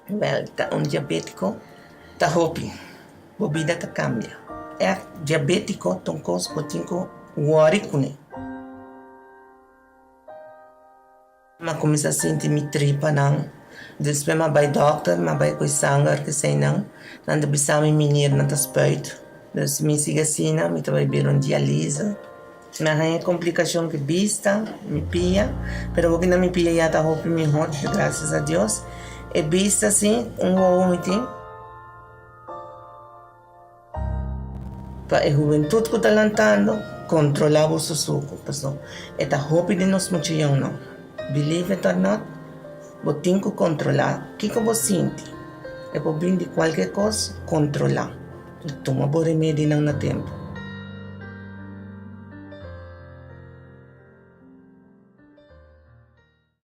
Well, un diabetico ta hopi, bobida ta cambia. É diabetico tonkos potinko worry kune. Ma começa a sentir me tripa não. Depois ma vai doctor, ma vai com sangue que sei não. Nanda bisami minir na ta spuit. Dus me siga assim, me vai vir diálise. Na é complicação que vista, me pia, pero o que não me pia já tá hopi me hot, graças a Deus. E vista assim, vômito. Para a juventude que está lantando, controlava o suco, pessoal. E tá hopi de nós muito não. Believe it or not, você tem que controlar o que você sente. E por vir de qualquer coisa, controlar. E toma por remédio não na tempo.